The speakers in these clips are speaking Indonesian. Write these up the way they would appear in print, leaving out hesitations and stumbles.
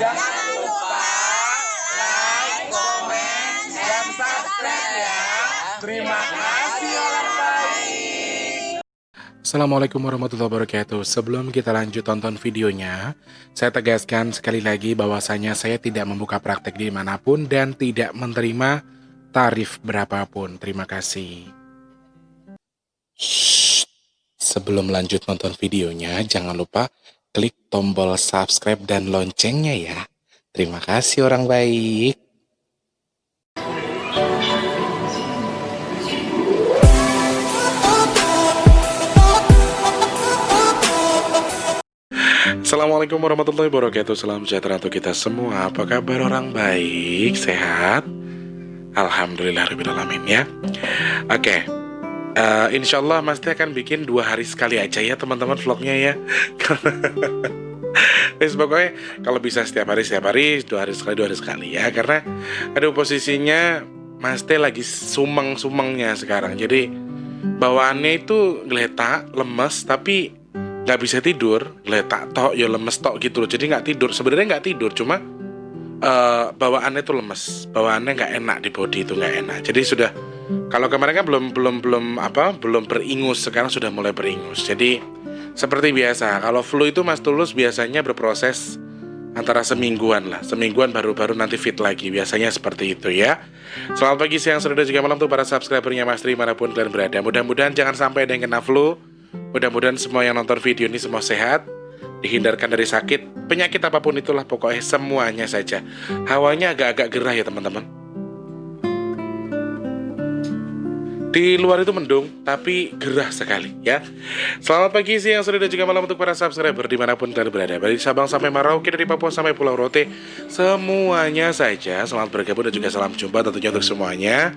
Jangan lupa like, komen, dan subscribe ya. Terima kasih orang baik. Assalamualaikum warahmatullahi wabarakatuh. Sebelum kita lanjut tonton videonya, saya tegaskan sekali lagi bahwasanya saya tidak membuka praktek dimanapun dan tidak menerima tarif berapapun. Terima kasih. Shh. Sebelum lanjut nonton videonya, jangan lupa klik tombol subscribe dan loncengnya ya. Terima kasih orang baik. Assalamualaikum warahmatullahi wabarakatuh. Salam sejahtera untuk kita semua. Apa kabar orang baik? Sehat? Alhamdulillahirrahmanirrahim ya. Oke, insya Allah Mas Teh akan bikin 2 hari sekali aja ya teman-teman vlognya ya. Wes pokoknya kalau bisa setiap hari 2 hari sekali ya. Karena ada posisinya Mas Teh lagi sumeng-sumengnya sekarang. Jadi bawaannya itu geletak, lemes, tapi nggak bisa tidur, geletak tok, ya lemes tok gitu loh. Jadi nggak tidur, sebenarnya nggak tidur, cuma bawaannya tuh lemes, bawaannya nggak enak di body itu nggak enak. Jadi sudah, kalau kemarin kan belum beringus, sekarang sudah mulai beringus. Jadi seperti biasa, kalau flu itu Mas Tulus biasanya berproses antara semingguan baru nanti fit lagi, biasanya seperti itu ya. Selamat pagi, siang, sore, dan juga malam tuh para subscribernya Mas Tri manapun kalian berada. Mudah-mudahan jangan sampai ada yang kena flu. Mudah-mudahan semua yang nonton video ini semua sehat, dihindarkan dari sakit, penyakit apapun itulah, pokoknya semuanya saja. Hawanya agak-agak gerah ya teman-teman. Di luar itu mendung, tapi gerah sekali ya. Selamat pagi, siang, sore, dan juga malam untuk para subscriber dimanapun kalian berada. Dari Sabang sampai Merauke, dari Papua sampai Pulau Rote, semuanya saja selamat bergabung dan juga salam jumpa tentunya untuk semuanya.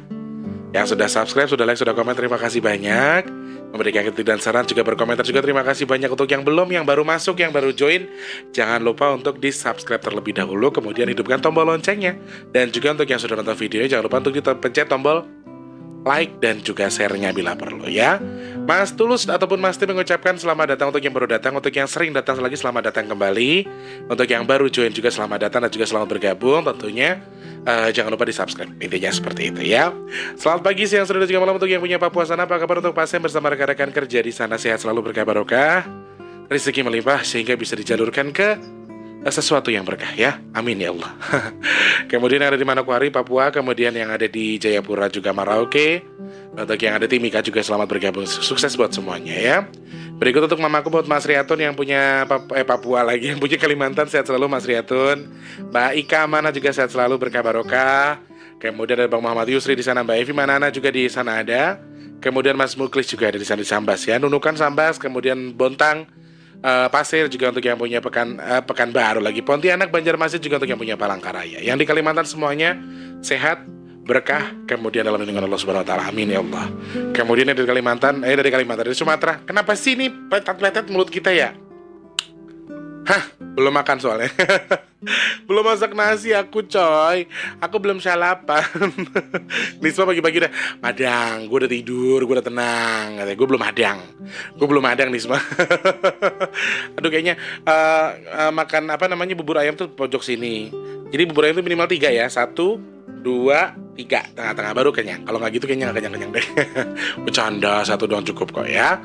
Yang sudah subscribe, sudah like, sudah komen, terima kasih banyak. Memberikan kritik dan saran, juga berkomentar juga terima kasih banyak. Untuk yang belum, yang baru masuk, yang baru join, jangan lupa untuk di subscribe terlebih dahulu, kemudian hidupkan tombol loncengnya. Dan juga untuk yang sudah nonton videonya, jangan lupa untuk pencet tombol like dan juga share-nya bila perlu ya. Mas Tulus ataupun Mas Tim mengucapkan selamat datang untuk yang baru datang, untuk yang sering datang lagi selamat datang kembali, untuk yang baru join juga selamat datang dan juga selamat bergabung tentunya. Jangan lupa di subscribe, intinya seperti itu ya. Selamat pagi, siang, sore, dan juga malam untuk yang punya Papua sana. Apa kabar untuk pasien bersama rekan-rekan kerja di sana? Sehat selalu, berkah barokah, rezeki melimpah sehingga bisa dijalurkan ke sesuatu yang berkah ya, amin ya Allah. Kemudian yang ada di Manokwari, Papua, kemudian yang ada di Jayapura juga Merauke, untuk yang ada di Timika juga selamat bergabung, sukses buat semuanya ya. Berikut untuk mamaku buat Mas Riatun yang punya Papua lagi, yang punya Kalimantan, sehat selalu Mas Riatun. Mbak Ika mana juga sehat selalu, berkah barokah. Kemudian ada Bang Muhammad Yusri di sana, Mbak Evi Manana juga di sana ada. Kemudian Mas Muklis juga ada di sana di Sambas ya, Nunukan Sambas, kemudian Bontang, Pasir juga untuk yang punya Pekanbaru lagi, Pontianak, Banjarmasin juga untuk yang punya Palangkaraya. Yang di Kalimantan semuanya sehat, berkah, kemudian dalam lindungan Allah Subhanahu wa taala. Amin ya Allah. Kemudian dari Kalimantan, dari Sumatera. Kenapa sih ini pletet-pletet mulut kita ya? Hah, belum makan soalnya. Belum masak nasi aku coy. Aku belum sarapan. Nisma pagi-pagi udah madang, gue udah tidur, gue udah tenang. Katanya gue belum madang Nisma. Aduh kayaknya makan bubur ayam tuh pojok sini. Jadi bubur ayam tuh minimal 3 ya. 1, 2, 3, tengah-tengah baru kenyang. Kalau nggak gitu kayaknya nggak kenyang-kenyang deh. Bercanda, 1 doang cukup kok ya.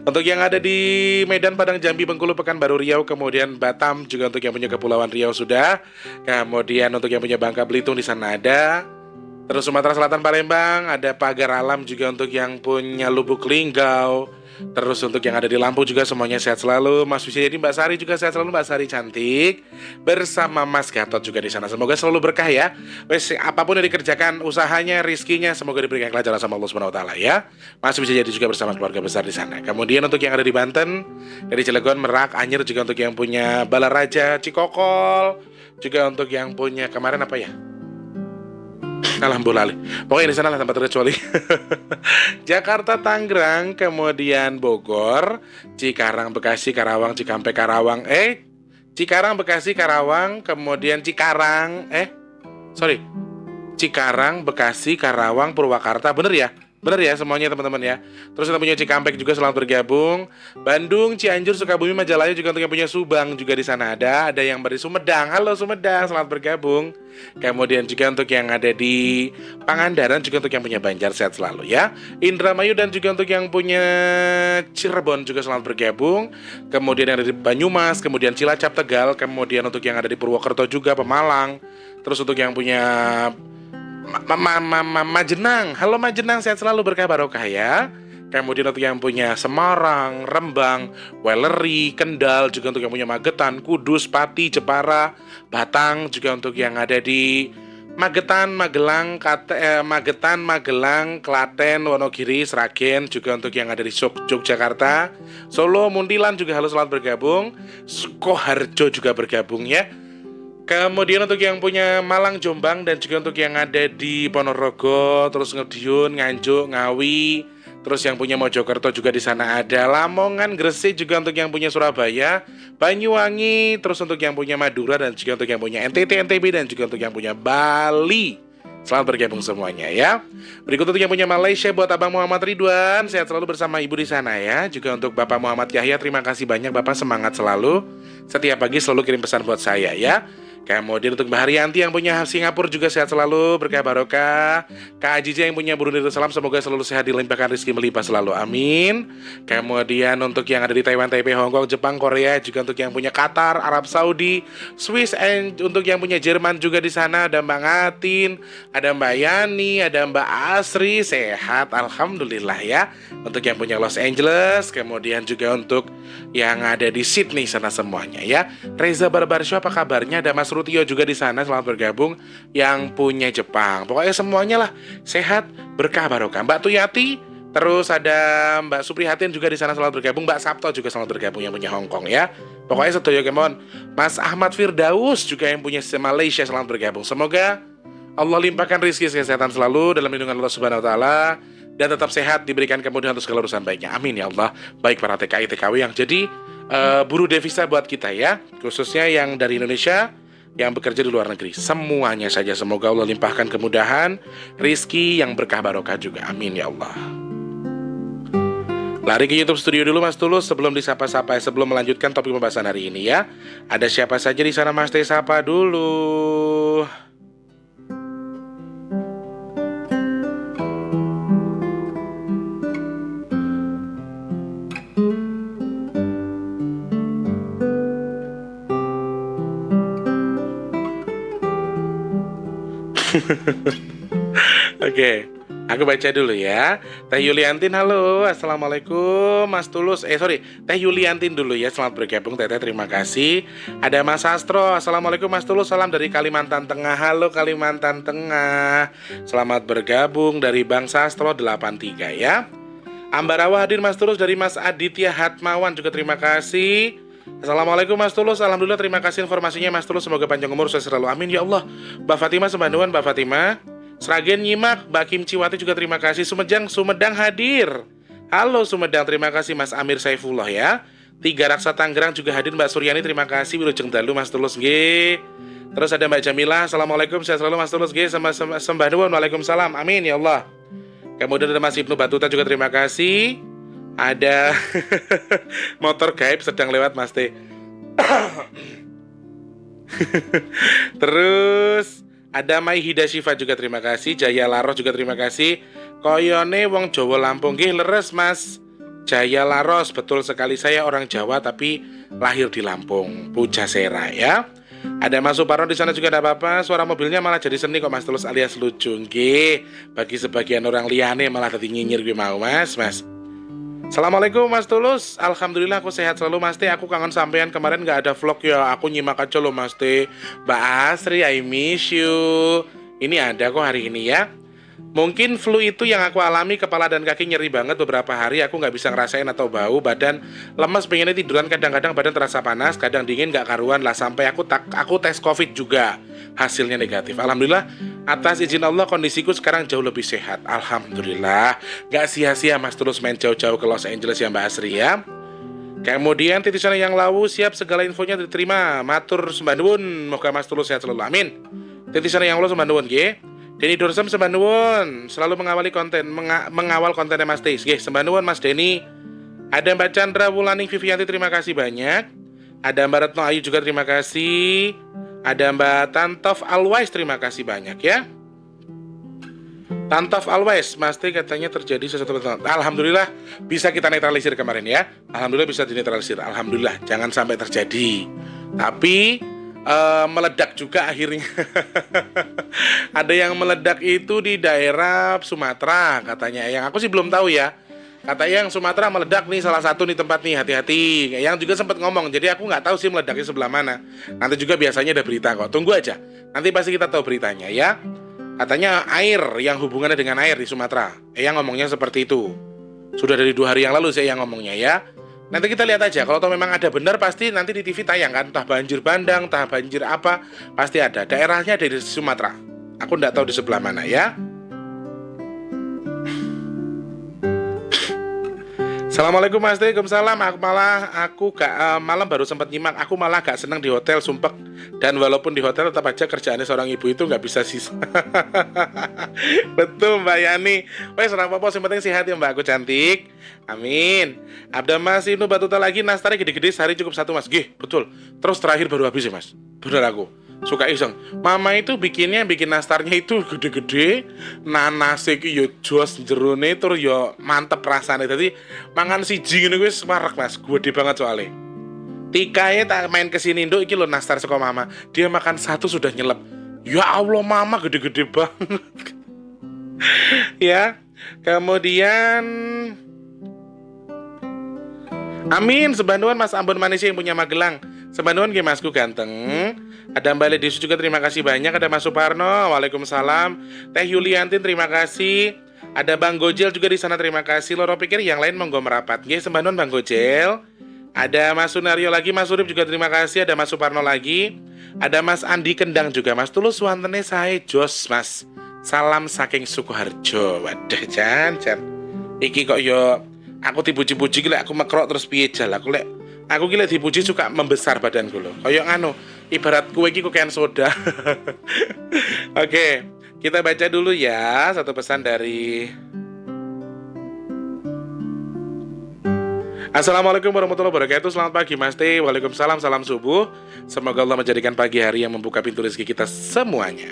Untuk yang ada di Medan, Padang, Jambi, Bengkulu, Pekanbaru, Riau, kemudian Batam juga untuk yang punya Kepulauan Riau sudah. Kemudian untuk yang punya Bangka Belitung di sana ada. Terus Sumatera Selatan, Palembang ada Pagar Alam juga untuk yang punya Lubuk Linggau. Terus untuk yang ada di Lampung juga semuanya sehat selalu. Mas bisa jadi Mbak Sari juga sehat selalu, Mbak Sari cantik. Bersama Mas Gatot juga di sana. Semoga selalu berkah ya. Wes apapun yang dikerjakan, usahanya, rizkinya, semoga diberikan kelancaran sama Allah Subhanahu wa taala ya. Mas bisa jadi juga bersama keluarga besar di sana. Kemudian untuk yang ada di Banten, dari Cilegon, Merak, Anyer juga untuk yang punya Balaraja, Cikokol, juga untuk yang punya kemarin apa ya? Alhamdulillah. Pokoknya di sana lah tempat terkecuali. Jakarta, Tangerang, kemudian Bogor, Cikarang, Bekasi, Karawang, Cikampek, Karawang, Cikarang, Bekasi, Karawang, kemudian Cikarang, Cikarang, Bekasi, Karawang, Purwakarta, bener ya? Bener ya semuanya teman-teman ya. Terus kita punya Cikampek juga selamat bergabung. Bandung, Cianjur, Sukabumi, Majalaya juga untuk yang punya Subang juga di sana ada. Ada yang dari Sumedang. Halo Sumedang, selamat bergabung. Kemudian juga untuk yang ada di Pangandaran juga untuk yang punya Banjar sehat selalu ya. Indramayu dan juga untuk yang punya Cirebon juga selamat bergabung. Kemudian yang ada di Banyumas, kemudian Cilacap, Tegal, kemudian untuk yang ada di Purwokerto juga Pemalang. Terus untuk yang punya Majenang, halo Majenang, sehat selalu berkah barokah ya. Kemudian untuk yang punya Semarang, Rembang, Weleri, Kendal, juga untuk yang punya Magetan, Kudus, Pati, Jepara, Batang, juga untuk yang ada di Magetan, Magelang, Klaten, Wonogiri, Sragen, juga untuk yang ada di Yogyakarta, Solo, Muntilan juga halo selamat bergabung. Sukoharjo juga bergabung ya. Kemudian untuk yang punya Malang, Jombang, dan juga untuk yang ada di Ponorogo, terus Ngediun, Nganjuk, Ngawi, terus yang punya Mojokerto juga di sana ada, Lamongan, Gresik, juga untuk yang punya Surabaya, Banyuwangi, terus untuk yang punya Madura, dan juga untuk yang punya NTT, NTB, dan juga untuk yang punya Bali. Selamat bergabung semuanya ya. Berikut untuk yang punya Malaysia buat Abang Muhammad Ridwan, sehat selalu bersama ibu di sana ya. Juga untuk Bapak Muhammad Yahya, terima kasih banyak Bapak, semangat selalu. Setiap pagi selalu kirim pesan buat saya ya. Kemudian untuk Mbak Haryanti yang punya Singapura juga sehat selalu, berkah barokah. Kak Ajija yang punya Brunei Darussalam semoga selalu sehat, dilimpahkan rezeki melimpah selalu, amin. Kemudian untuk yang ada di Taiwan, Taipei, Hong Kong, Jepang, Korea, juga untuk yang punya Qatar, Arab Saudi, Swiss, and untuk yang punya Jerman juga di sana ada Mbak Ngatin, ada Mbak Yani, ada Mbak Asri, sehat alhamdulillah ya. Untuk yang punya Los Angeles, kemudian juga untuk yang ada di Sydney sana semuanya ya. Reza Barbarsho apa kabarnya? Ada Mas Rutio juga di sana selamat bergabung yang punya Jepang. Pokoknya semuanya lah sehat, berkah barokah. Mbak Tuyati, terus ada Mbak Suprihatin juga di sana selamat bergabung. Mbak Sabto juga selamat bergabung yang punya Hong Kong ya. Pokoknya sedoyo kemon. Mas Ahmad Firdaus juga yang punya Malaysia selamat bergabung. Semoga Allah limpahkan rezeki kesehatan selalu dalam lindungan Allah Subhanahu wa taala dan tetap sehat, diberikan kemudahan untuk segala urusan baiknya. Amin ya Allah. Baik para TKI TKW yang jadi buruh devisa buat kita ya, khususnya yang dari Indonesia yang bekerja di luar negeri, semuanya saja semoga Allah limpahkan kemudahan, rizki yang berkah barokah juga, amin ya Allah. Lari ke YouTube Studio dulu Mas Tulus sebelum disapa-sapa, sebelum melanjutkan topik pembahasan hari ini ya. Ada siapa saja di sana Mas Teh, sapa dulu. Oke, aku baca dulu ya. Teh Yuliantin, halo, assalamualaikum Mas Tulus. Teh Yuliantin dulu ya, selamat bergabung Teteh, terima kasih. Ada Mas Astro, assalamualaikum Mas Tulus, salam dari Kalimantan Tengah. Halo Kalimantan Tengah, selamat bergabung dari Bang Sastro 83 ya. Ambarawa hadir Mas Tulus dari Mas Aditya Hatmawan juga terima kasih. Assalamualaikum Mas Tulus, alhamdulillah terima kasih informasinya Mas Tulus, semoga panjang umur sukses selalu, amin ya Allah. Mbak Fatimah Sembanduan, Mbak Fatimah Sragen nyimak, Mbak Kim Ciwati juga terima kasih. Sumedang hadir. Halo Sumedang, terima kasih Mas Amir Saifullah ya. Tiga Raksa Tangerang juga hadir, Mbak Suryani terima kasih. Wilujeng dalu Mas Tulus G. Terus ada Mbak Jamilah, assalamualaikum sehat selalu Mas Tulus G. Sembanduan, waalaikumsalam, amin ya Allah. Kemudian ada Mas Ibnu Batuta juga terima kasih. Ada motor gaib sedang lewat Mas T. Terus ada Mai Hida Syifa juga terima kasih. Jaya Laros juga terima kasih. Koyone wong Jawa Lampung nggih leres Mas Jaya Laros, betul sekali saya orang Jawa tapi lahir di Lampung. Pujasera ya. Ada Mas Suparno di sana juga ada apa-apa. Suara mobilnya malah jadi seni kok Mas Tulus alias lucu nggih. Bagi sebagian orang liane malah tadi nyinyir gue mau Mas. Assalamualaikum Mas Tulus, alhamdulillah aku sehat selalu Mas T. Aku kangen sampean, kemarin gak ada vlog ya. Aku nyimak aja loh Mas T. Mbak Asri, I miss you. Ini ada kok hari ini ya. Mungkin flu itu yang aku alami, kepala dan kaki nyeri banget beberapa hari. Aku gak bisa ngerasain atau bau, badan lemes, pengennya tiduran, kadang-kadang badan terasa panas, kadang dingin gak karuan lah. Sampai aku tes covid juga, hasilnya negatif. Alhamdulillah, atas izin Allah kondisiku sekarang jauh lebih sehat. Alhamdulillah, gak sia-sia Mas terus main jauh-jauh ke Los Angeles ya Mbak Asri ya. Kemudian titisan yang lawu siap segala infonya diterima. Matur sembah nuwun, moga Mas Tulus sehat selalu, amin. Titisan yang lawu sembah nuwun nggih. Deni Dorsem sembah nuwun, selalu mengawal kontennya Mas Tis. Nggih, sembah nuwun Mas Deni. Ada Mbak Chandra Wulaning Vivianti, terima kasih banyak. Ada Mbak Retno Ayu juga terima kasih. Ada Mbak Tantof Alwais, terima kasih banyak ya. Tantof Alwais, Mas Tis katanya terjadi sesuatu. Alhamdulillah bisa kita netralisir kemarin ya. Alhamdulillah bisa dinetralisir. Alhamdulillah, jangan sampai terjadi. Tapi meledak juga akhirnya. Ada yang meledak itu di daerah Sumatera katanya. Yang aku sih belum tahu ya. Katanya yang Sumatera meledak nih, salah satu nih tempat nih, hati-hati. Yang juga sempat ngomong, jadi aku nggak tahu sih meledaknya sebelah mana. Nanti juga biasanya ada berita kok. Tunggu aja, nanti pasti kita tahu beritanya ya. Katanya air yang hubungannya dengan air di Sumatera. Yang ngomongnya seperti itu. Sudah dari 2 hari yang lalu saya yang ngomongnya ya. Nanti kita lihat aja, kalau memang ada benar pasti nanti di TV tayang kan. Entah banjir bandang, entah banjir apa, pasti ada. Daerahnya dari Sumatera. Aku nggak tahu di sebelah mana ya. Assalamualaikum Mas, Waalaikumsalam. Aku gak malam baru sempat nyimak. Aku malah gak seneng di hotel, sumpek. Dan walaupun di hotel tetap aja kerjaannya seorang ibu itu gak bisa sisa. Betul Mbak Yani. Wes serang apa-apa, yang penting sehat ya Mbak aku cantik. Amin. Abda Mas Inu Batuta lagi, nastarnya gede-gede, sehari cukup 1 Mas. Gih, betul. Terus terakhir baru habis ya Mas. Bener aku suka iseng. Mama itu bikin nastarnya itu gede-gede, nanase ki yo jos jerone tur yo mantep rasane. Dadi mangan siji ngene wis marek Mas, gede banget soalnya. Tikae tak main kesini nduk iki lho nastar saka mama. Dia makan 1 sudah nyelep. Ya Allah, mama gede-gede banget. Ya. Kemudian Amin, sebanduan Mas Ambon Manisya yang punya Magelang. Sebanduan nggih Masku ganteng. Ada Mbak Ledisu juga terima kasih banyak. Ada Mas Suparno, waalaikumsalam. Teh Yuliantin terima kasih. Ada Bang Gojel juga di sana terima kasih. Loro pikir yang lain monggo merapat. Nggih, sebanduan Bang Gojel. Ada Mas Sunario lagi, Mas Urip juga terima kasih. Ada Mas Suparno lagi. Ada Mas Andi Kendang juga. Mas Tulus wantene sae jos Mas. Salam saking Sukoharjo. Waduh jan. Iki kok yo aku dipuji-puji lek aku mekrok terus piye jal. Aku ki lek dipuji suka membesar badanku lho. Kayak nganu, ibarat kue ki kukean soda. Oke, kita baca dulu ya satu pesan dari Assalamualaikum warahmatullahi wabarakatuh. Selamat pagi Mas T. Waalaikumsalam, salam subuh. Semoga Allah menjadikan pagi hari yang membuka pintu rezeki kita semuanya.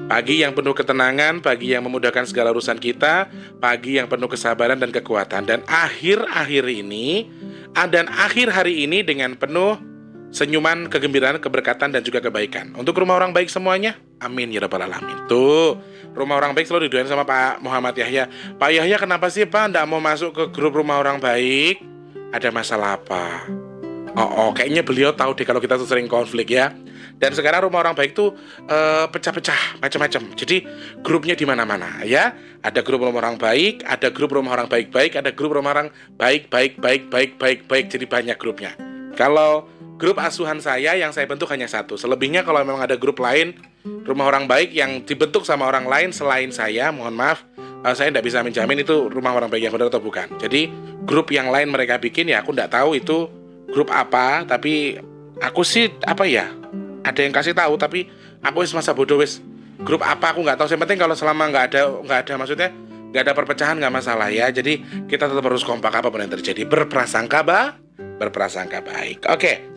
Pagi yang penuh ketenangan, pagi yang memudahkan segala urusan kita, pagi yang penuh kesabaran dan kekuatan. Dan akhir hari ini dengan penuh senyuman, kegembiraan, keberkatan dan juga kebaikan. Untuk rumah orang baik semuanya, amin ya rabbal alamin. Tuh, rumah orang baik selalu didoain sama Pak Muhammad Yahya. Pak Yahya kenapa sih Pak nggak mau masuk ke grup rumah orang baik? Ada masalah apa? Kayaknya beliau tahu deh kalau kita tuh sering konflik ya. Dan sekarang rumah orang baik tuh pecah-pecah macam-macam. Jadi grupnya di mana-mana ya. Ada grup rumah orang baik, ada grup rumah orang baik-baik, ada grup rumah orang baik. Jadi banyak grupnya. Kalau grup asuhan saya yang saya bentuk hanya 1. Selebihnya kalau memang ada grup lain rumah orang baik yang dibentuk sama orang lain selain saya, mohon maaf, saya tidak bisa menjamin itu rumah orang baik yang benar atau bukan. Jadi grup yang lain mereka bikin ya aku tidak tahu itu grup apa. Tapi aku sih apa ya, ada yang kasih tahu tapi aku masa bodoh grup apa aku nggak tahu. Yang penting kalau selama nggak ada maksudnya nggak ada perpecahan nggak masalah ya. Jadi kita tetap harus kompak apapun yang terjadi, berprasangka baik. Oke.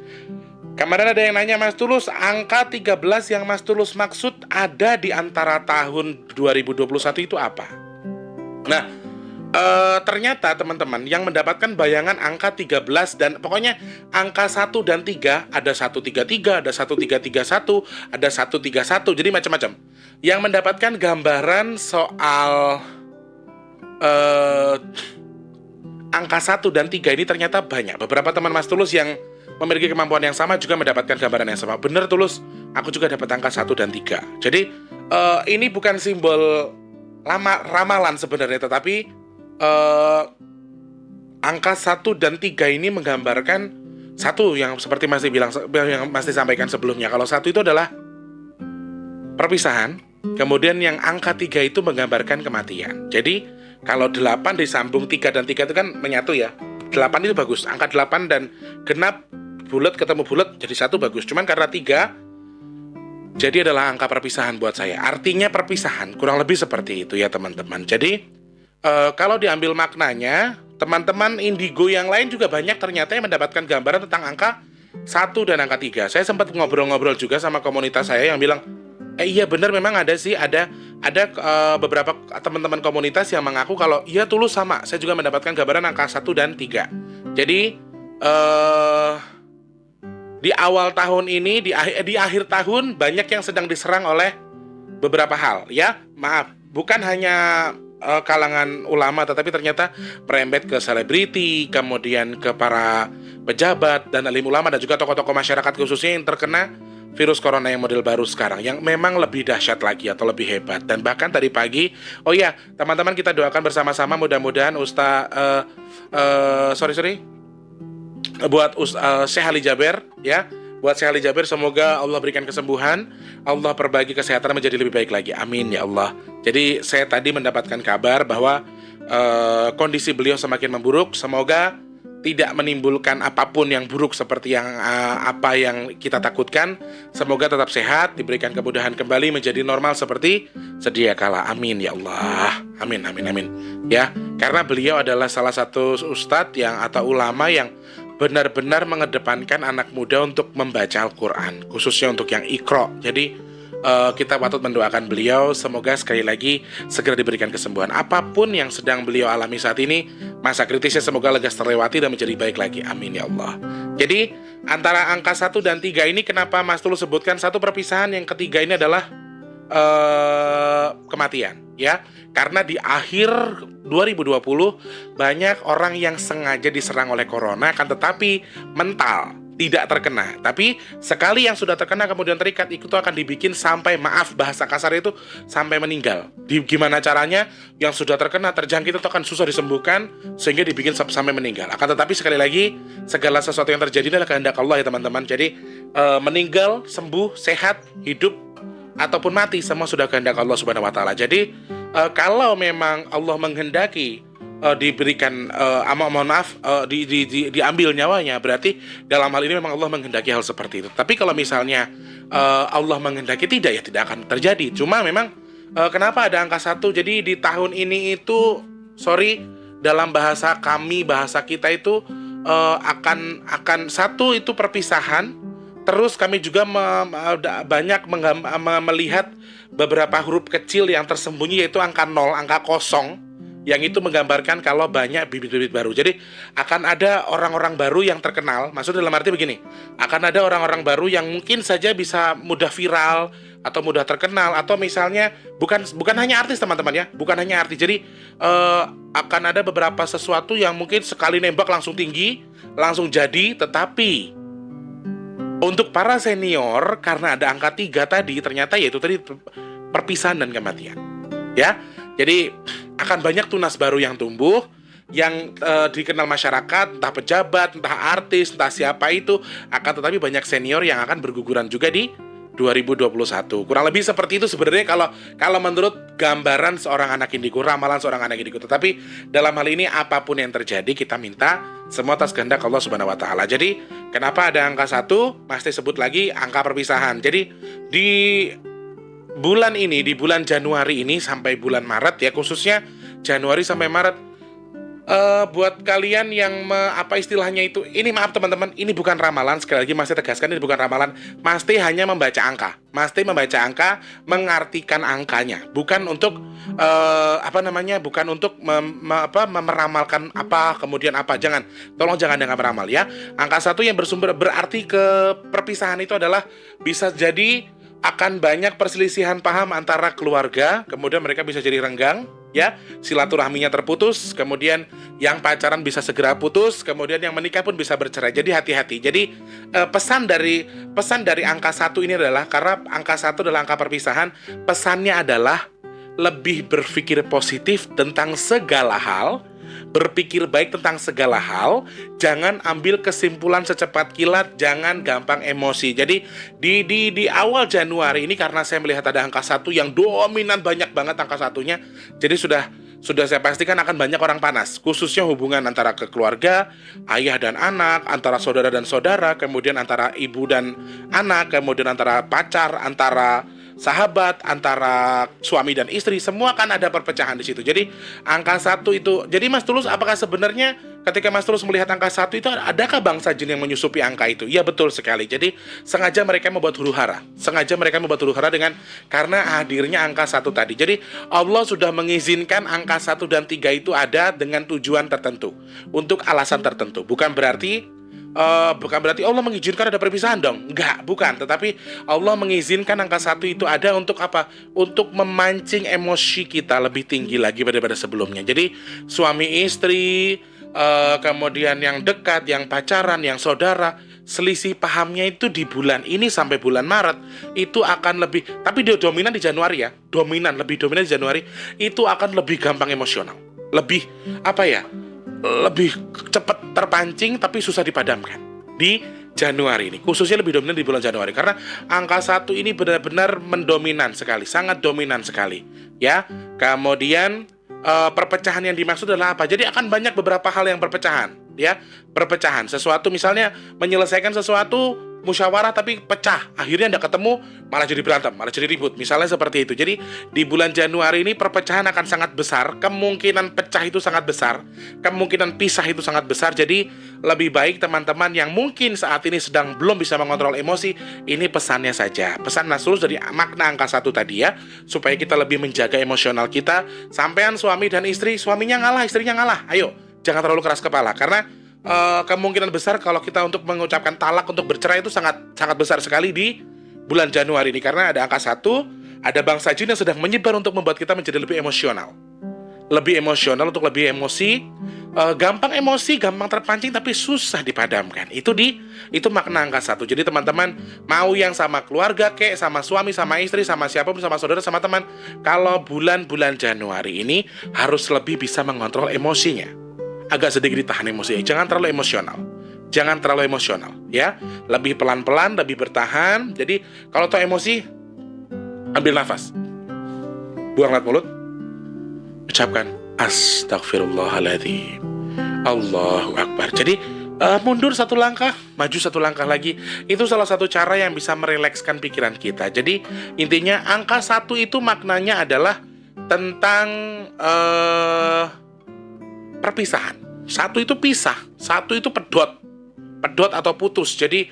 Kemarin ada yang nanya Mas Tulus, angka 13 yang Mas Tulus maksud ada di antara tahun 2021 itu apa? Nah, ternyata teman-teman yang mendapatkan bayangan angka 13 dan pokoknya angka 1 dan 3, ada 133, ada 1331, ada 131, jadi macam-macam. Yang mendapatkan gambaran soal angka 1 dan 3 ini ternyata banyak. Beberapa teman Mas Tulus yang memiliki kemampuan yang sama juga mendapatkan gambaran yang sama. Bener Tulus, aku juga dapat angka 1 dan 3. Jadi ini bukan simbol ramalan sebenarnya, tetapi angka 1 dan 3 ini menggambarkan satu yang seperti Mas bilang, yang Mas sampaikan sebelumnya. Kalau 1 itu adalah perpisahan, kemudian yang angka 3 itu menggambarkan kematian. Jadi kalau 8 disambung 3 dan 3 itu kan menyatu ya. 8 itu bagus, angka 8 dan genap bulat ketemu bulat jadi 1 bagus. Cuman karena 3 Jadi adalah angka perpisahan buat saya. Artinya perpisahan, kurang lebih seperti itu ya teman-teman. Jadi kalau diambil maknanya, teman-teman indigo yang lain juga banyak ternyata yang mendapatkan gambaran tentang angka 1 dan angka 3. Saya sempat ngobrol-ngobrol juga sama komunitas saya yang bilang, iya benar memang ada sih, ada beberapa teman-teman komunitas yang mengaku kalau iya Tulus sama, saya juga mendapatkan gambaran angka 1 dan 3. Jadi di awal tahun ini, di akhir tahun banyak yang sedang diserang oleh beberapa hal ya. Maaf, bukan hanya kalangan ulama, tetapi ternyata merembet ke selebriti, kemudian ke para pejabat dan alim ulama dan juga tokoh-tokoh masyarakat khususnya yang terkena virus corona yang model baru sekarang, yang memang lebih dahsyat lagi atau lebih hebat. Dan bahkan tadi pagi, oh ya teman-teman, kita doakan bersama-sama mudah-mudahan buat Syekh Ali Jaber ya. Buat Syekh Ali Jaber, semoga Allah berikan kesembuhan, Allah perbaiki kesehatan menjadi lebih baik lagi. Amin ya Allah. Jadi saya tadi mendapatkan kabar bahwa kondisi beliau semakin memburuk. Semoga tidak menimbulkan apapun yang buruk seperti apa yang kita takutkan. Semoga tetap sehat, diberikan kemudahan kembali menjadi normal seperti sedia kala. Amin ya Allah. Amin amin amin. Ya, karena beliau adalah salah satu ustadz atau ulama yang benar-benar mengedepankan anak muda untuk membaca Al-Quran, khususnya untuk yang Iqra. Jadi kita patut mendoakan beliau, semoga sekali lagi segera diberikan kesembuhan. Apapun yang sedang beliau alami saat ini, masa kritisnya semoga legas terlewati dan menjadi baik lagi. Amin ya Allah. Jadi antara angka 1 dan 3 ini, kenapa Mas Tulus sebutkan satu perpisahan, yang ketiga ini adalah kematian ya. Karena di akhir 2020 banyak orang yang sengaja diserang oleh corona, kan tetapi mental tidak terkena. Tapi sekali yang sudah terkena kemudian terikat, itu akan dibikin sampai, maaf bahasa kasar itu, sampai meninggal. Gimana caranya? Yang sudah terkena, terjangkit itu akan susah disembuhkan, sehingga dibikin sampai meninggal. Akan tetapi sekali lagi, segala sesuatu yang terjadi adalah kehendak Allah ya teman-teman. Jadi meninggal, sembuh, sehat, hidup, ataupun mati, semua sudah kehendak Allah Subhanahu wa Ta'ala. Jadi kalau memang Allah menghendaki diberikan diambil nyawanya, berarti dalam hal ini memang Allah menghendaki hal seperti itu. Tapi kalau misalnya Allah menghendaki tidak, ya tidak akan terjadi. Cuma memang kenapa ada angka 1? Jadi di tahun ini itu, dalam bahasa kami, bahasa kita itu akan 1 itu perpisahan. Terus kami juga banyak melihat beberapa huruf kecil yang tersembunyi, yaitu angka 0, angka 0, yang itu menggambarkan kalau banyak bibit-bibit baru. Jadi akan ada orang-orang baru yang terkenal. Maksudnya dalam arti begini, akan ada orang-orang baru yang mungkin saja bisa mudah viral atau mudah terkenal, atau misalnya bukan hanya artis teman-teman ya, bukan hanya artis. Jadi akan ada beberapa sesuatu yang mungkin sekali nembak langsung tinggi, langsung jadi. Tetapi untuk para senior, karena ada angka 3 tadi, ternyata yaitu tadi perpisahan dan kematian ya. Jadi akan banyak tunas baru yang tumbuh, yang dikenal masyarakat, entah pejabat, entah artis, entah siapa itu. Akan tetapi banyak senior yang akan berguguran juga di 2021. Kurang lebih seperti itu sebenarnya kalau menurut gambaran seorang anak indigo, ramalan seorang anak indigo. Tetapi dalam hal ini apapun yang terjadi, kita minta semua atas kehendak Allah Subhanahu wa Ta'ala. Jadi kenapa ada angka 1? Pasti sebut lagi angka perpisahan. Jadi di bulan ini, di bulan Januari ini sampai bulan Maret ya, khususnya Januari sampai Maret, buat kalian yang apa istilahnya itu, ini maaf teman-teman, ini bukan ramalan. Sekali lagi masih tegaskan, ini bukan ramalan. Masti hanya membaca angka, mengartikan angkanya, bukan untuk bukan untuk meramalkan apa kemudian apa. Tolong jangan dengan meramal ya. Angka 1 yang bersumber berarti ke perpisahan itu adalah bisa jadi akan banyak perselisihan paham antara keluarga, kemudian mereka bisa jadi renggang ya, silaturahminya terputus, kemudian yang pacaran bisa segera putus, kemudian yang menikah pun bisa bercerai. Jadi hati-hati. Jadi pesan dari angka 1 ini adalah, karena angka 1 adalah angka perpisahan, pesannya adalah lebih berpikir positif tentang segala hal, berpikir baik tentang segala hal, jangan ambil kesimpulan secepat kilat, jangan gampang emosi. Jadi di awal Januari ini, karena saya melihat ada angka 1 yang dominan, banyak banget angka 1-nya, jadi sudah saya pastikan akan banyak orang panas, khususnya hubungan antara keluarga, ayah dan anak, antara saudara dan saudara, kemudian antara ibu dan anak, kemudian antara pacar, antara sahabat, antara suami dan istri, semua kan ada perpecahan di situ. Jadi angka 1 itu, jadi Mas Tulus, apakah sebenarnya ketika Mas Tulus melihat angka 1 itu, adakah bangsa jin yang menyusupi angka itu? Ya, betul sekali. Jadi sengaja mereka membuat huru-hara, dengan karena hadirnya angka 1 tadi. Jadi Allah sudah mengizinkan angka 1 dan 3 itu ada dengan tujuan tertentu, untuk alasan tertentu. Bukan berarti Allah mengizinkan ada perpisahan dong. Enggak, bukan. Tetapi Allah mengizinkan angka 1 itu ada untuk apa? Untuk memancing emosi kita lebih tinggi lagi daripada sebelumnya. Jadi suami istri, kemudian yang dekat, yang pacaran, yang saudara, selisih pahamnya itu di bulan ini sampai bulan Maret itu akan lebih, tapi dia dominan di Januari ya. Lebih dominan di Januari, itu akan lebih gampang emosional. Lebih lebih cepat terpancing tapi susah dipadamkan di Januari ini, khususnya lebih dominan di bulan Januari karena angka 1 ini benar-benar mendominan sekali, sangat dominan sekali ya. Kemudian perpecahan yang dimaksud adalah apa? Jadi akan banyak beberapa hal yang perpecahan ya, perpecahan sesuatu, misalnya menyelesaikan sesuatu musyawarah tapi pecah, akhirnya tidak ketemu, malah jadi berantem, malah jadi ribut, misalnya seperti itu. Jadi di bulan Januari ini perpecahan akan sangat besar, kemungkinan pecah itu sangat besar, kemungkinan pisah itu sangat besar. Jadi lebih baik teman-teman yang mungkin saat ini sedang belum bisa mengontrol emosi, ini pesannya saja, pesan Mas Tulus dari makna angka 1 tadi ya, supaya kita lebih menjaga emosional kita. Sampean suami dan istri, suaminya ngalah, istrinya ngalah, ayo jangan terlalu keras kepala, karena kemungkinan besar kalau kita untuk mengucapkan talak untuk bercerai itu sangat besar sekali di bulan Januari ini, karena ada angka 1, ada bangsa jin yang sedang menyebar untuk membuat kita menjadi lebih emosional, untuk lebih emosi, gampang emosi, gampang terpancing tapi susah dipadamkan. Itu makna angka 1. Jadi teman-teman, mau yang sama keluarga kek, sama suami, sama istri, sama siapapun, sama saudara, sama teman, kalau bulan-bulan Januari ini harus lebih bisa mengontrol emosinya. Agak sedikit ditahan emosinya, jangan terlalu emosional ya, lebih pelan-pelan, lebih bertahan. Jadi kalau tahu emosi, ambil nafas, buang lewat mulut, ucapkan astagfirullahaladzim, Allahu Akbar. Jadi mundur 1 langkah, maju 1 langkah lagi. Itu salah satu cara yang bisa merilekskan pikiran kita. Jadi intinya angka 1 itu maknanya adalah tentang perpisahan. 1 itu pisah, 1 itu pedot atau putus. Jadi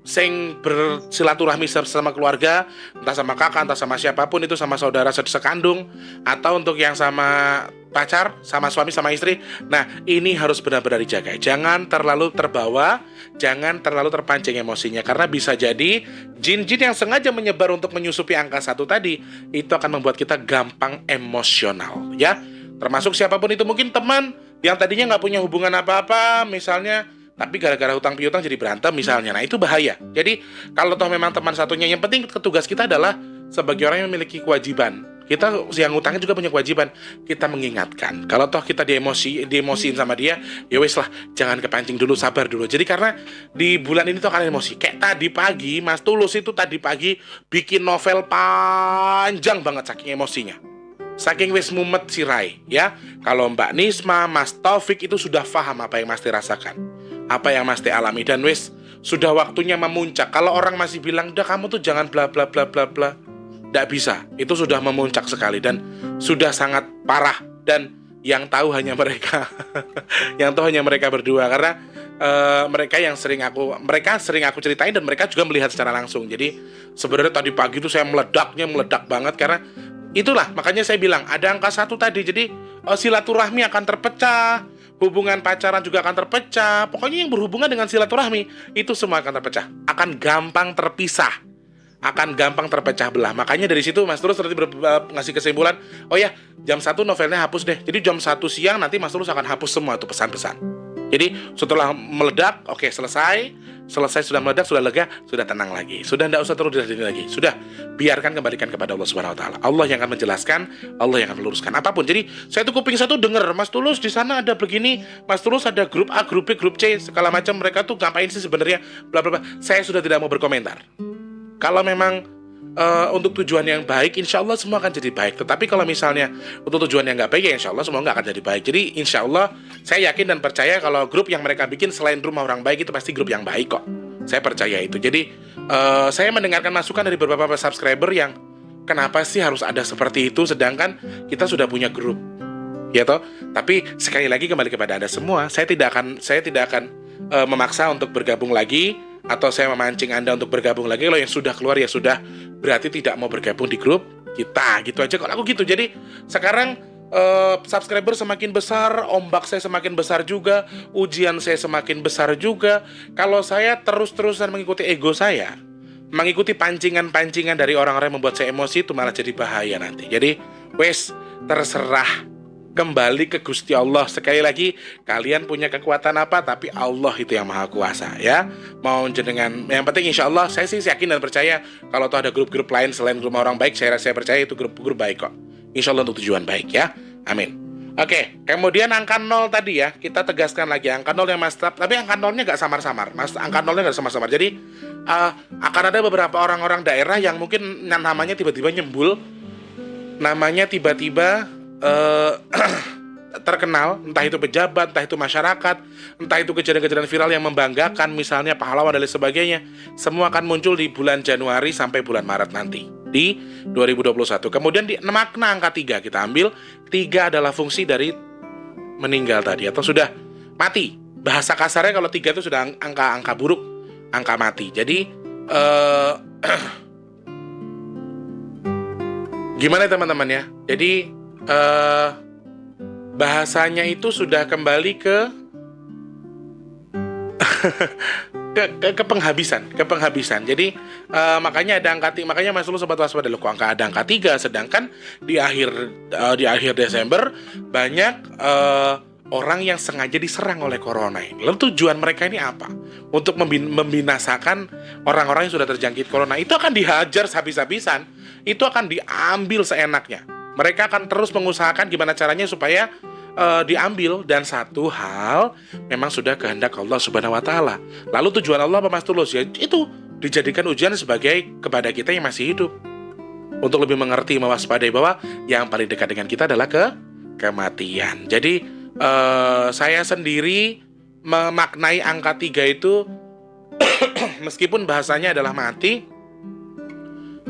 sing bersilaturahmi sama keluarga, entah sama kakak, entah sama siapapun, itu sama saudara sekandung, atau untuk yang sama pacar, sama suami, sama istri. Nah, ini harus benar-benar dijaga. Jangan terlalu terbawa, jangan terlalu terpancing emosinya, karena bisa jadi jin-jin yang sengaja menyebar untuk menyusupi angka 1 tadi, itu akan membuat kita gampang emosional ya. Termasuk siapapun itu, mungkin teman yang tadinya nggak punya hubungan apa-apa misalnya, tapi gara-gara hutang piutang jadi berantem misalnya. Nah, itu bahaya. Jadi kalau toh memang teman satunya, yang penting tugas kita adalah sebagai orang yang memiliki kewajiban, kita yang hutangnya juga punya kewajiban, kita mengingatkan. Kalau toh kita diemosiin sama dia, ya wes lah, jangan kepancing dulu, sabar dulu. Jadi karena di bulan ini tuh akan emosi. Kayak tadi pagi, Mas Tulus itu tadi pagi bikin novel panjang banget saking emosinya, saking wis mumet sirai ya. Kalau Mbak Nisma, Mas Taufik itu sudah paham apa yang Mas rasakan, apa yang Mas alami, dan wis sudah waktunya memuncak. Kalau orang masih bilang, udah kamu tuh jangan bla bla bla bla bla, tidak bisa. Itu sudah memuncak sekali dan sudah sangat parah, dan yang tahu hanya mereka yang tahu hanya mereka berdua, karena mereka sering aku ceritain, dan mereka juga melihat secara langsung. Jadi sebenarnya tadi pagi itu saya meledak banget, karena itulah makanya saya bilang ada angka 1 tadi. Jadi silaturahmi akan terpecah, hubungan pacaran juga akan terpecah. Pokoknya yang berhubungan dengan silaturahmi itu semua akan terpecah, akan gampang terpisah, akan gampang terpecah belah. Makanya dari situ Mas Tulus nanti ngasih kesimpulan, oh ya, jam 1 novelnya hapus deh. Jadi jam 1 siang nanti Mas Tulus akan hapus semua itu pesan-pesan. Jadi setelah meledak, oke, selesai sudah meledak, sudah lega, sudah tenang lagi, sudah tidak usah terus diladeni lagi, sudah biarkan, kembalikan kepada Allah Subhanahu Wa Taala. Allah yang akan menjelaskan, Allah yang akan meluruskan apapun. Jadi saya tuh kuping satu dengar, Mas Tulus di sana ada begini, Mas Tulus ada grup A, grup B, grup C, segala macam, mereka tuh ngapain sih sebenarnya, bla bla bla. Saya sudah tidak mau berkomentar. Kalau memang untuk tujuan yang baik, insya Allah semua akan jadi baik. Tetapi kalau misalnya untuk tujuan yang nggak baik, ya insya Allah semua nggak akan jadi baik. Jadi insya Allah saya yakin dan percaya kalau grup yang mereka bikin selain Rumah Orang Baik itu pasti grup yang baik kok. Saya percaya itu. Jadi saya mendengarkan masukan dari beberapa subscriber yang kenapa sih harus ada seperti itu, sedangkan kita sudah punya grup, ya toh. Tapi sekali lagi kembali kepada Anda semua, saya tidak akan memaksa untuk bergabung lagi, atau saya memancing Anda untuk bergabung lagi. Kalau yang sudah keluar ya sudah, berarti tidak mau bergabung di grup kita, gitu aja kalau aku gitu. Jadi sekarang subscriber semakin besar, ombak saya semakin besar juga, ujian saya semakin besar juga. Kalau saya terus-terusan mengikuti ego saya, mengikuti pancingan-pancingan dari orang-orang yang membuat saya emosi, itu malah jadi bahaya nanti. Jadi wes, terserah, kembali ke Gusti Allah. Sekali lagi, kalian punya kekuatan apa, tapi Allah itu yang maha kuasa, ya. Mau jenengan, yang penting insya Allah saya sih yakin dan percaya kalau tuh ada grup-grup lain selain Rumah Orang Baik, saya percaya itu grup-grup baik kok. Insya Allah untuk tujuan baik, ya. Amin. Oke, kemudian angka 0 tadi ya, kita tegaskan lagi angka 0 yang mas, tapi angka 0-nya gak samar-samar. Angka 0-nya gak samar-samar. Jadi akan ada beberapa orang-orang daerah yang mungkin namanya tiba-tiba nyembul, namanya tiba-tiba terkenal, entah itu pejabat, entah itu masyarakat, entah itu kejadian-kejadian viral yang membanggakan, misalnya pahlawan dan lain sebagainya. Semua akan muncul di bulan Januari sampai bulan Maret nanti di 2021. Kemudian di makna angka 3 kita ambil, 3 adalah fungsi dari meninggal tadi atau sudah mati. Bahasa kasarnya kalau 3 itu sudah angka buruk, angka mati. Jadi gimana teman-teman ya? Jadi bahasanya itu sudah kembali ke penghabisan. Jadi makanya ada angka, makanya Mas Lulu sempat waspada loh, kok ada angka 3, sedangkan di akhir Desember banyak orang yang sengaja diserang oleh corona ini. Lalu tujuan mereka ini apa? Untuk membinasakan orang-orang yang sudah terjangkit corona. Itu akan dihajar habis-habisan, itu akan diambil seenaknya. Mereka akan terus mengusahakan gimana caranya supaya diambil. Dan satu hal memang sudah kehendak Allah Subhanahu wa Ta'ala. Lalu tujuan Allah apa Mas Tulus? Ya itu dijadikan ujian sebagai kepada kita yang masih hidup, untuk lebih mengerti, mewaspadai bahwa yang paling dekat dengan kita adalah kematian. Jadi saya sendiri memaknai angka 3 itu meskipun bahasanya adalah mati,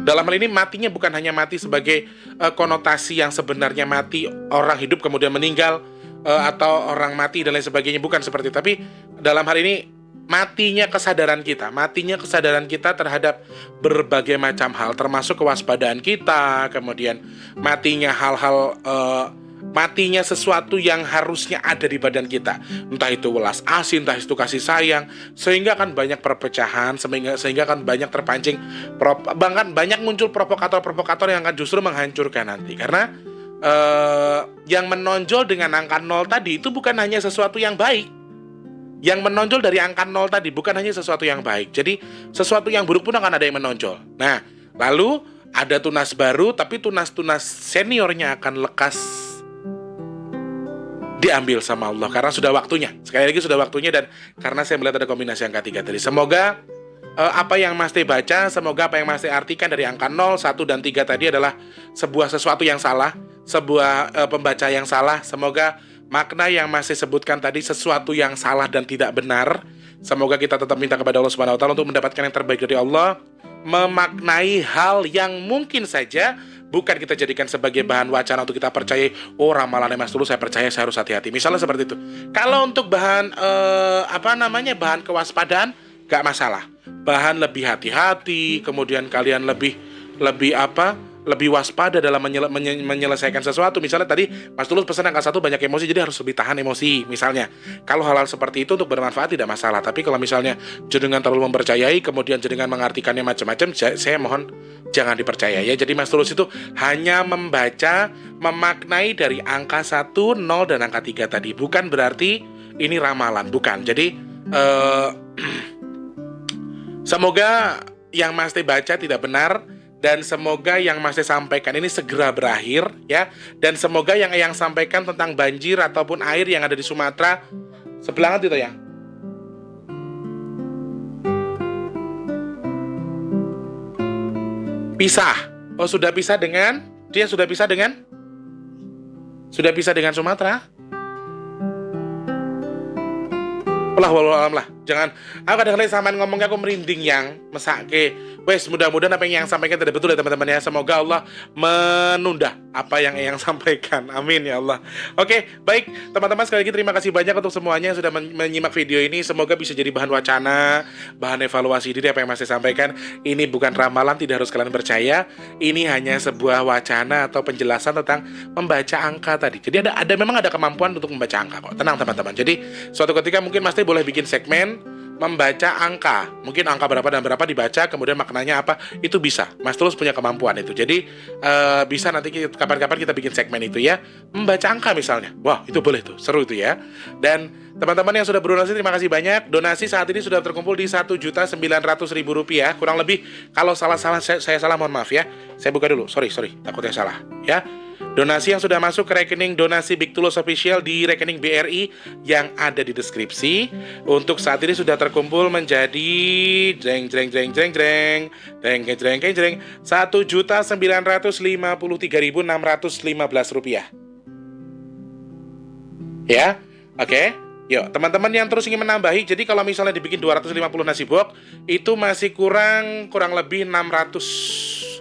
dalam hal ini matinya bukan hanya mati sebagai konotasi yang sebenarnya mati orang hidup kemudian meninggal, atau orang mati dan lain sebagainya, bukan seperti itu. Tapi dalam hal ini matinya kesadaran kita terhadap berbagai macam hal, termasuk kewaspadaan kita, kemudian matinya hal-hal matinya sesuatu yang harusnya ada di badan kita, entah itu welas asih, entah itu kasih sayang, sehingga akan banyak perpecahan, sehingga akan banyak terpancing, bahkan banyak muncul provokator-provokator yang akan justru menghancurkan nanti. Karena yang menonjol dengan angka 0 tadi itu bukan hanya sesuatu yang baik. Yang menonjol dari angka 0 tadi bukan hanya sesuatu yang baik. Jadi sesuatu yang buruk pun akan ada yang menonjol. Nah, lalu ada tunas baru, tapi tunas-tunas seniornya akan lekas diambil sama Allah karena sudah waktunya. Sekali lagi sudah waktunya, dan karena saya melihat ada kombinasi angka 3 tadi. Semoga apa yang Mas Teh baca, semoga apa yang Mas Teh artikan dari angka 0, 1, dan 3 tadi adalah sebuah sesuatu yang salah, sebuah pembaca yang salah. Semoga makna yang Mas Teh sebutkan tadi sesuatu yang salah dan tidak benar. Semoga kita tetap minta kepada Allah Subhanahu wa Ta'ala untuk mendapatkan yang terbaik dari Allah, memaknai hal yang mungkin saja bukan kita jadikan sebagai bahan wacana untuk kita percaya, oh ramalannya Mas Tulus saya percaya, saya harus hati-hati. Misalnya seperti itu. Kalau untuk bahan bahan kewaspadaan, gak masalah. Bahan lebih hati-hati, kemudian kalian lebih waspada dalam menyelesaikan sesuatu. Misalnya tadi Mas Tulus pesan angka 1 banyak emosi, jadi harus lebih tahan emosi misalnya. Kalau hal-hal seperti itu untuk bermanfaat tidak masalah. Tapi kalau misalnya jenengan terlalu mempercayai, kemudian jenengan mengartikannya macam-macam, saya mohon jangan dipercaya ya. Jadi Mas Tulus itu hanya memaknai dari angka 1, 0, dan angka 3 tadi. Bukan berarti ini ramalan, bukan. Jadi semoga yang Mas Teh baca tidak benar, dan semoga yang Mas Teh sampaikan ini segera berakhir ya. Dan semoga yang sampaikan tentang banjir ataupun air yang ada di Sumatera sebelah itu ya. Pisah. Oh, sudah pisah dengan? Dia sudah pisah dengan? Sudah pisah dengan Sumatera? Walau alam lah, jangan. Aku kadang-kadang sampean ngomongnya aku merinding yang mesake. Wes, mudah-mudahan apa yang sampaikan tidak betul ya teman-teman ya. Semoga Allah menunda apa yang sampaikan. Amin ya Allah. Oke, baik teman-teman, sekali lagi terima kasih banyak untuk semuanya yang sudah menyimak video ini. Semoga bisa jadi bahan wacana, bahan evaluasi diri apa yang masih sampaikan. Ini bukan ramalan, tidak harus kalian percaya. Ini hanya sebuah wacana atau penjelasan tentang membaca angka tadi. Jadi memang ada kemampuan untuk membaca angka kok. Tenang teman-teman. Jadi suatu ketika mungkin Mas Teh boleh bikin segmen membaca angka, mungkin angka berapa dan berapa dibaca, kemudian maknanya apa, itu bisa. Mas Tulus punya kemampuan itu. Jadi bisa nanti kapan-kapan kita bikin segmen itu ya, membaca angka misalnya. Wah, itu boleh tuh, seru itu ya. Dan teman-teman yang sudah berdonasi, terima kasih banyak. Donasi saat ini sudah terkumpul di Rp1.900.000, kurang lebih. Kalau salah-salah saya salah, mohon maaf ya. Saya buka dulu, sorry, takutnya salah ya. Donasi yang sudah masuk ke rekening donasi Big Tulus Official di rekening BRI yang ada di deskripsi untuk saat ini sudah terkumpul menjadi Rp1.953.615. Ya, oke. Yuk, teman-teman yang terus ingin menambahi, jadi kalau misalnya dibikin 250 nasi box, itu masih kurang lebih 600.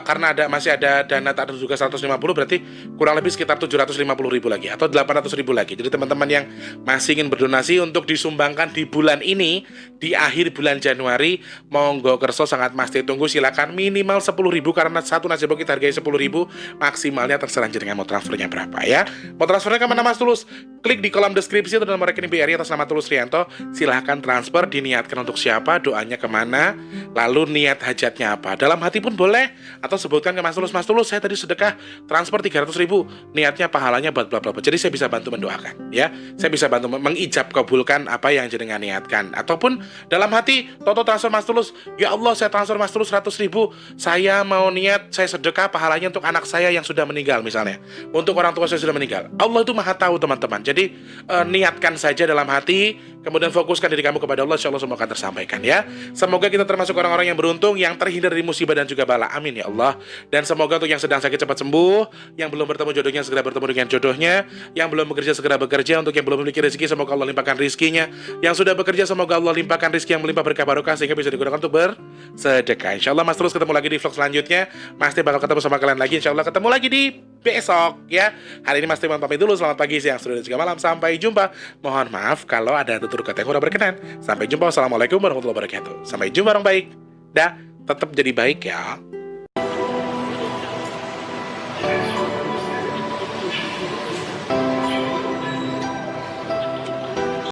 Karena masih ada dana tak terduga 150, berarti kurang lebih sekitar 750.000 lagi atau 800.000 lagi. Jadi teman-teman yang masih ingin berdonasi untuk disumbangkan di bulan ini, di akhir bulan Januari, monggo kerso, sangat Mas Teh tunggu. Silakan minimal 10.000 karena satu nasi box kita hargai 10.000, maksimalnya terserah dengan mau transfernya berapa ya. Mau transfernya kemana Mas Tulus? Klik di kolom deskripsi atau nomor rekening BRI atas nama Tulus Rianto. Silahkan transfer, diniatkan untuk siapa, doanya kemana, lalu niat hajatnya apa. Dalam hati pun boleh, atau sebutkan ke Mas Tulus, saya tadi sedekah transfer 300.000, niatnya pahalanya buat bla bla bla. Jadi saya bisa bantu mendoakan ya. Saya bisa bantu mengijab kabulkan apa yang jenengan niatkan. Ataupun dalam hati toto transfer Mas Tulus, ya Allah saya transfer Mas Tulus 100.000, saya mau niat saya sedekah pahalanya untuk anak saya yang sudah meninggal misalnya, untuk orang tua saya sudah meninggal. Allah itu maha tahu teman-teman. Jadi niatkan saja dalam hati, kemudian fokuskan diri kamu kepada Allah, insya Allah semua akan tersampaikan ya. Semoga kita termasuk orang-orang yang beruntung, yang terhindar dari musibah dan juga bala. Amin ya Allah. Dan semoga untuk yang sedang sakit cepat sembuh, yang belum bertemu jodohnya segera bertemu dengan jodohnya, yang belum bekerja segera bekerja, untuk yang belum memiliki rezeki semoga Allah limpahkan rezekinya, yang sudah bekerja semoga Allah limpahkan rezeki yang melimpah berkah barokah sehingga bisa digunakan untuk bersedekah. Insya Allah Mas terus ketemu lagi di vlog selanjutnya. Mas Teh bakal ketemu sama kalian lagi, insya Allah ketemu lagi di besok ya. Hari ini Mas Teh pamit dulu. Selamat pagi, siang, sore, dan juga malam. Sampai jumpa. Mohon maaf kalau ada tutur kata yang kurang berkenan. Sampai jumpa. Wassalamualaikum warahmatullahi wabarakatuh. Sampai jumpa orang baik. Dah, tetap jadi baik ya.